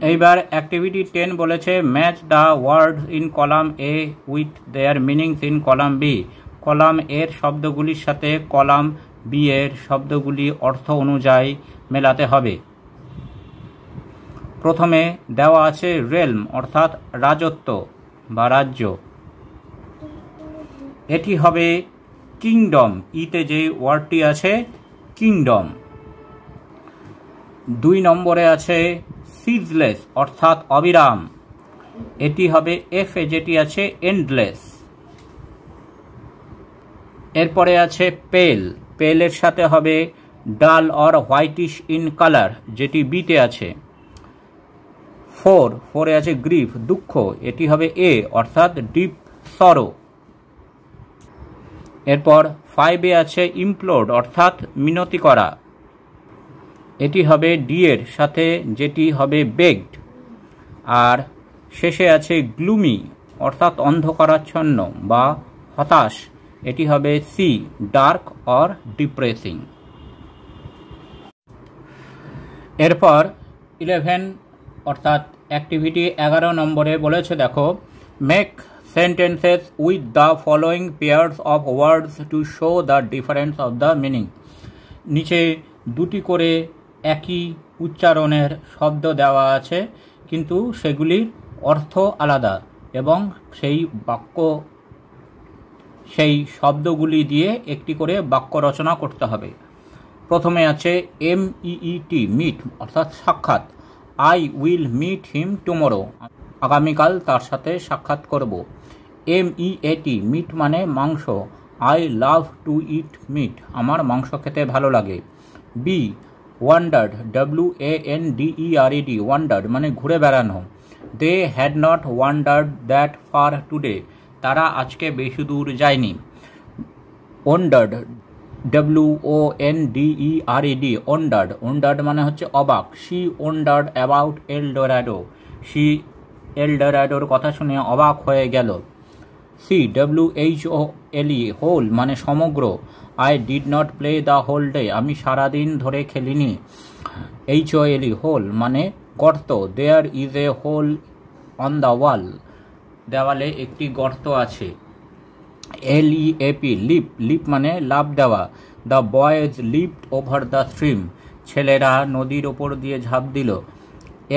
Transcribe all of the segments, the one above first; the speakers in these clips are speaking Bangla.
এইবার অ্যাক্টিভিটি 10 বলেছে match the words in column A with their meanings in column B. Column এর শব্দগুলির সাথে কলাম বি এর শব্দগুলি অর্থ অনুযায়ী মেলাতে হবে। প্রথমে দেওয়া আছে রেলম অর্থাৎ রাজত্ব বা রাজ্য, এটি হবে কিংডম, ইতে যে ওয়ার্ডটি আছে কিংডম। 2 নম্বরে আছে সিজলেস অর্থাৎ অবিরাম, এটি হবে এফ এ যেটি আছে এন্ডলেস। এরপরে আছে পেল, পেলের সাথে হবে ডাল অর হোয়াইটিশ ইন কালার যেটি বিতে আছে। 4 আছে গ্রিফ দুঃখ, এটি হবে এ অর্থাৎ ডিপ সরো। এরপর 5 আছে ইমপ্লোড অর্থাৎ মিনতি করা, এটি হবে ডি এর সাথে যেটি হবে বেগড। আর শেষে আছে গ্লুমি অর্থাৎ অন্ধকারাচ্ছন্ন বা হতাশ, এটি হবে সি ডার্ক অর ডিপ্রেসিং। এরপর 11 অর্থাৎ অ্যাক্টিভিটি 11 নম্বরে বলেছে দেখো make sentences with the following pairs of words to show the difference of the meaning. নিচে 2টি করে একই উচ্চারণের শব্দ দেওয়া আছে কিন্তু সেগুলির অর্থ আলাদা এবং সেই শব্দগুলি দিয়ে একটি করে বাক্য রচনা করতে হবে। প্রথমে আছে MEET মিট অর্থাৎ সাক্ষাৎ, I will meet him tomorrow, আগামীকাল তার সাথে সাক্ষাৎ করব। MEAT মিট মানে মাংস, I love to eat meat, আমার মাংস খেতে ভালো লাগে। বি ওয়ান্ডার্ড WANDERED ওয়ান্ডার্ড মানে ঘুরে বেড়ানো, they had not wandered that far today, তারা আজকে বেশি দূর যায়নি। ওন্ডার্ড WONDERED ওন্ডার্ড, ওন্ডার্ড মানে হচ্ছে অবাক, শি ওন্ডার্ড অ্যাবাউট এলডোরাডো, শি এলডোরাডোর কথা শুনে অবাক হয়ে গেল। সি WHOLE হোল মানে সমগ্র, I did not play the whole day, আমি সারাদিন ধরে খেলিনি। HOLE হোল মানে গর্ত, there is a hole on the wall, দেওয়ালে একটি গর্ত আছে। LEAP লিপ, লিপ মানে লাফ দেওয়া, the boys leaped over the stream, ছেলেরা নদীর ওপর দিয়ে ঝাঁপ দিল।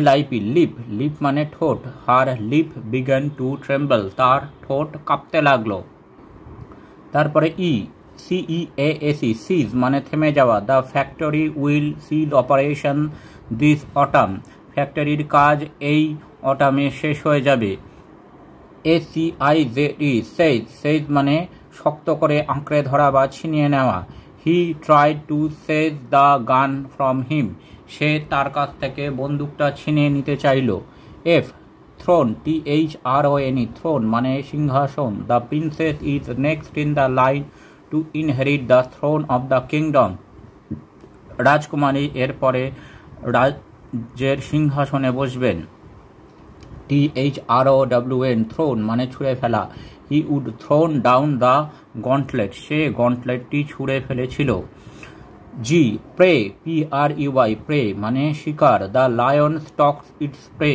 LIP লিপ, লিপ মানে ঠোঁট, হার লিপ বিগান টু ট্রেম্বল, তার ঠোঁট কাঁপতে লাগলো। তারপরে CEASE সিজ মানে থেমে যাওয়া, the factory will cease operation this autumn, ফ্যাক্টরির কাজ এই অটামে শেষ হয়ে যাবে। SEIZE সেজ, সেজ মানে শক্ত করে আঁকড়ে ধরা বা ছিনিয়ে নেওয়া। He tried to seize the gun from him, সে তার কাছ থেকে বন্দুকটা ছিনিয়ে নিতে চাইল। F থ্রোন THRONE থ্রোন মানে সিংহাসন, the princess is next in the line to inherit the throne of the kingdom, রাজকুমারী এরপরে রাজ্যের সিংহাসনে বসবেন। THROWN থ্রোন মানে ছুঁড়ে ফেলা, he would thrown down the gauntlet, সে গন্টলেটটি ছুঁড়ে ফেলেছিল। জি প্রে PREY প্রে মানে শিকার, the lion stalks its prey,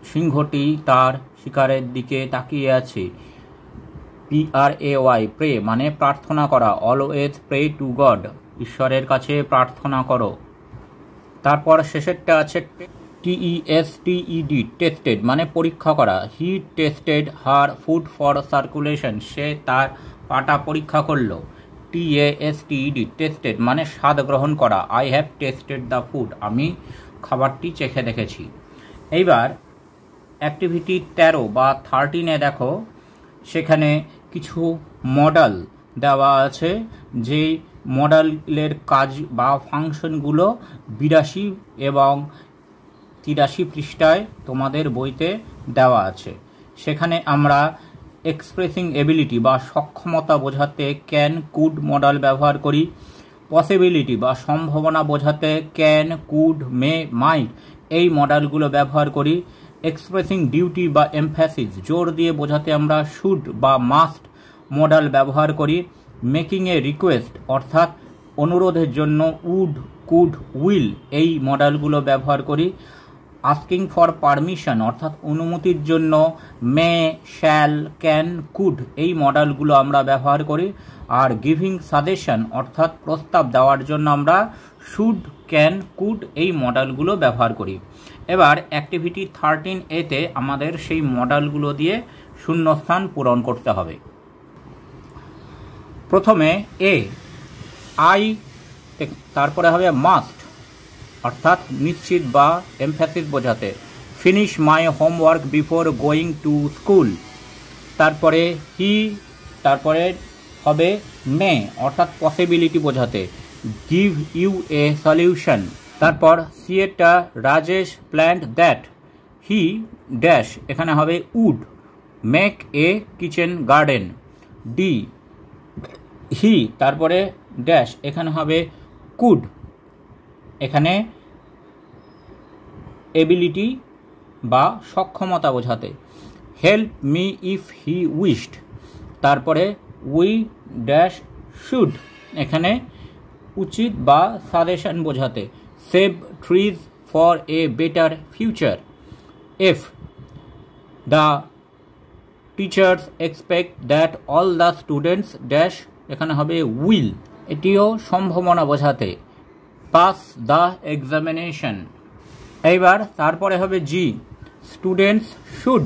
সিংহটি তার শিকারের দিকে তাকিয়ে আছে। PRAY প্রে মানে প্রার্থনা করা, অলওয়েজ প্রে টু গড, ঈশ্বরের কাছে প্রার্থনা করো। তারপর শেষেরটা আছে TESTED টেস্টেড মানে পরীক্ষা করা, he tested her food for circulation, সে তার পাটা পরীক্ষা করলো। TASTED টেস্টেড মানে স্বাদ গ্রহণ করা, I have tested the food, আমি খাবারটি চেখে দেখেছি। এইবার অ্যাক্টিভিটি 13 বা 13 দেখো সেখানে কিছু মডেল দেওয়া আছে, যে মডেলের কাজ বা ফাংশনগুলো 82 এবং 83 পৃষ্ঠায় তোমাদের বইতে দেওয়া আছে। সেখানে আমরা এক্সপ্রেসিং এবিলিটি বা সক্ষমতা বোঝাতে ক্যান কুড মডেল ব্যবহার করি, পসিবিলিটি বা সম্ভাবনা বোঝাতে ক্যান কুড মে মাইট এই মডেলগুলো ব্যবহার করি, এক্সপ্রেসিং ডিউটি বা এমফ্যাসিস জোর দিয়ে বোঝাতে আমরা শুড বা মাস্ট মডেল ব্যবহার করি, মেকিং এ রিকোয়েস্ট অর্থাৎ অনুরোধের জন্য উড কুড উইল এই মডেলগুলো ব্যবহার করি, আস্কিং ফর পারমিশন অর্থাৎ অনুমতির জন্য মে, শ্যাল, ক্যান, কুড এই মডেলগুলো আমরা ব্যবহার করি। আর গিভিং সাজেশন অর্থাৎ প্রস্তাব দেওয়ার জন্য আমরা শুড, ক্যান, কুড এই মডেলগুলো ব্যবহার করি। এবার অ্যাক্টিভিটি 13A-তে আমাদের সেই মডেলগুলো দিয়ে শূন্যস্থান পূরণ করতে হবে। প্রথমে এ, আই, তারপরে হবে মাস্ট অর্থাৎ নিশ্চিত বা এমফ্যাসিস বোঝাতে, finish my homework before going to school. তারপরে হি, তারপরে হবে মে অর্থাৎ পসিবিলিটি বোঝাতে, গিভ ইউ এ সলিউশন। তারপর সিয়েটা, Rajesh planned that he dash, এখানে হবে would make a kitchen garden. D, he, তারপরে ড্যাশ, এখানে হবে কুড, এখানে এবিলিটি বা সক্ষমতা বোঝাতে, help me if he wished. তারপরে উই ড্যাশ শুড, এখানে উচিত বা সাজেশন বোঝাতে, save trees for a better future. F, the teachers expect that all the students dash, এখানে হবে উইল, এটিও সম্ভাবনা বোঝাতে, পাস দ্য এক্সামিনেশন। এইবার তারপরে হবে G, students should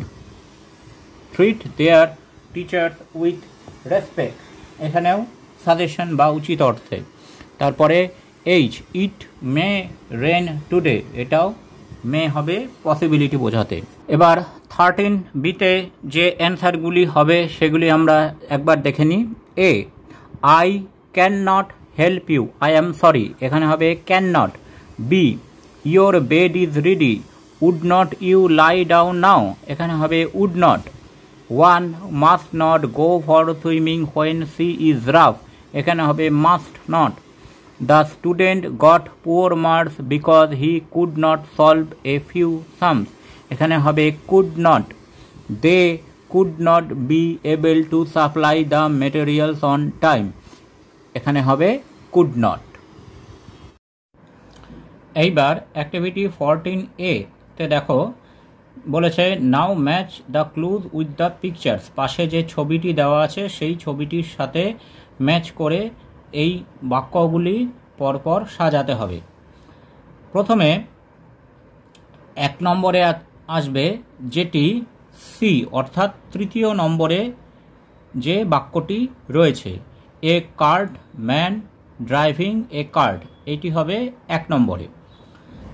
treat their teachers with respect, এখানেও সাজেশন বা উচিত অর্থে। তারপরে H, it may rain today, এটাও মে হবে পসিবিলিটি বোঝাতে। এবার 13B-তে যে অ্যান্সারগুলি হবে সেগুলি আমরা একবার দেখে নিই। A, I can not help you, I am sorry, এখানে হবে can not. B, your bed is ready, would not you lie down now, এখানে হবে would not. One must not go for swimming when sea is rough, এখানে হবে must not. The student got poor marks because he could not solve a few sums, এখানে হবে could not. They could not be able to supply the materials on time, এখানে হবে কুড নট। এইবার অ্যাক্টিভিটি 14A-তে দেখো বলেছে now match the clues with the pictures, পাশে যে ছবিটি দেওয়া আছে সেই ছবিটির সাথে ম্যাচ করে এই বাক্যগুলি পরপর সাজাতে হবে। প্রথমে 1 নম্বরে আসবে যেটি সি অর্থাৎ তৃতীয় নম্বরে যে বাক্যটি রয়েছে, এ কার্ড ম্যান ড্রাইভিং এ কার্ড, এটি হবে 1 নম্বরে।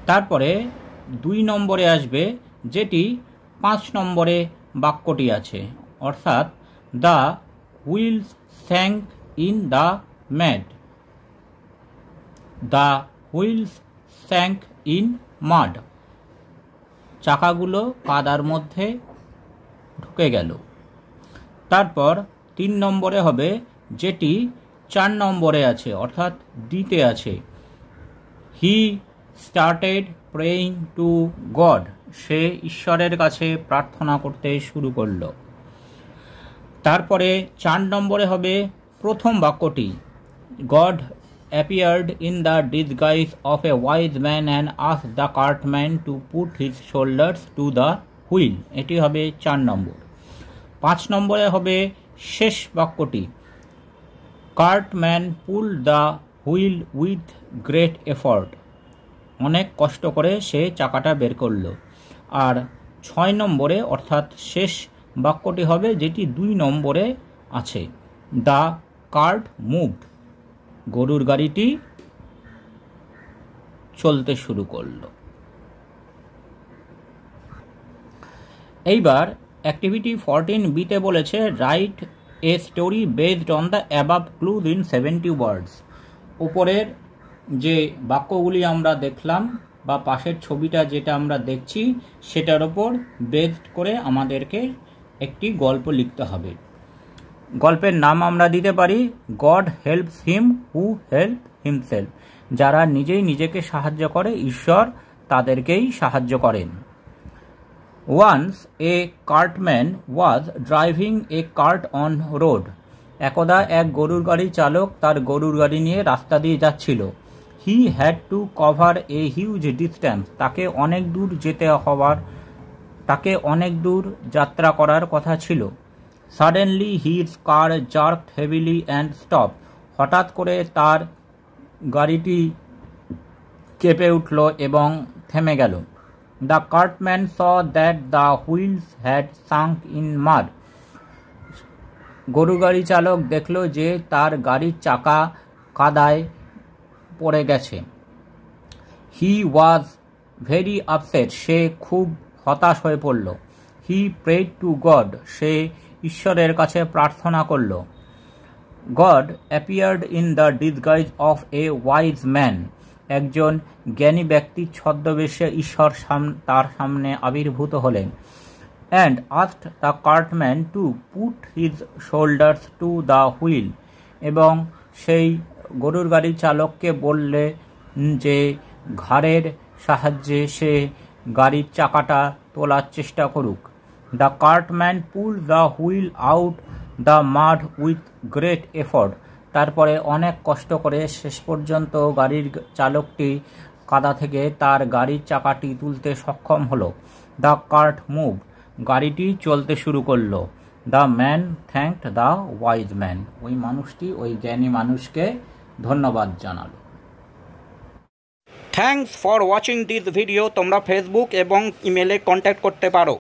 তারপরে 2 নম্বরে আসবে যেটি 5 নম্বরে বাক্যটি আছে, অর্থাৎ the wheels sank in the mud, the wheels sank in mud, চাকাগুলো কাদার মধ্যে ঢুকে গেল। তারপর 3 নম্বরে হবে যেটি 4 নম্বরে আছে অর্থাৎ ডিতে আছে, he started praying to God, সে ঈশ্বরের কাছে প্রার্থনা করতে শুরু করল। তারপরে 4 নম্বরে হবে প্রথম বাক্যটি, God appeared in the disguise of a wise man and asked the cartman to put his shoulders to the wheel, এটি হবে 4 নম্বর। 5 নম্বরে হবে শেষ বাক্যটি, cartman pull the wheel with great effort, অনেক কষ্ট করে সে চাকাটা বের করল। আর 6 নম্বরে অর্থাৎ শেষ বাক্যটি হবে যেটি 2 নম্বরে আছে, দ্য কার্ট মুভড, গরুর গাড়িটি চলতে শুরু করল। এইবার অ্যাক্টিভিটি 14B-তে বলেছে write a story based on the above clues in 70 ওয়ার্ডস। উপরের যে বাক্যগুলি আমরা দেখলাম বা পাশের ছবিটা যেটা আমরা দেখছি সেটার ওপর বেসড করে আমাদেরকে একটি গল্প লিখতে হবে। গল্পের নাম আমরা দিতে পারি God helps him who help himself, যারা নিজেই নিজেকে সাহায্য করে ঈশ্বর তাদেরকেই সাহায্য করেন। Once a cartman was driving a cart on road, একদা এক গরুর গাড়ি চালক তার গরুর গাড়ি নিয়ে রাস্তা দিয়ে যাচ্ছিল। He had to cover a huge distance, তাকে অনেক দূর যাত্রা করার কথা ছিল। Suddenly his car jerked heavily and stop, হঠাৎ করে তার গাড়িটি কেঁপে উঠল এবং থেমে গেল। The cartman saw that the wheels had sunk in mud, গরু গাড়ি চালক দেখল যে তার গাড়ির চাকা কাদায় পড়ে গেছে। হি ওয়াজ ভেরি আপসেট, সে খুব হতাশ হয়ে পড়ল। হি প্রেড টু গড, সে ঈশ্বরের কাছে প্রার্থনা করল। God appeared in the disguise of a wise man, একজন জ্ঞানী ব্যক্তির ছদ্মবেশে ঈশ্বর তার সামনে আবির্ভূত হলেন। And asked the cartman to put his shoulders to the wheel, এবং সেই গরুর গাড়ির চালককে বললে যে ঘাড়ের সাহায্যে সে গাড়ির চাকাটা তোলার চেষ্টা করুক। The cartman pull the wheel out the mud with great effort, তারপরে অনেক কষ্ট করে শেষ পর্যন্ত গাড়ির চালকটি কাদা থেকে তার গাড়ির চাকাটি তুলতে সক্ষম হলো। দ্য কার্ট মুভ, গাড়িটি চলতে শুরু করলো। The man thanked the wise man, ওই মানুষটি ওই জ্ঞানী মানুষকে ধন্যবাদ জানালো। Thanks for watching this video. তোমরা ফেসবুক এবং ইমেলে কন্ট্যাক্ট করতে পারো।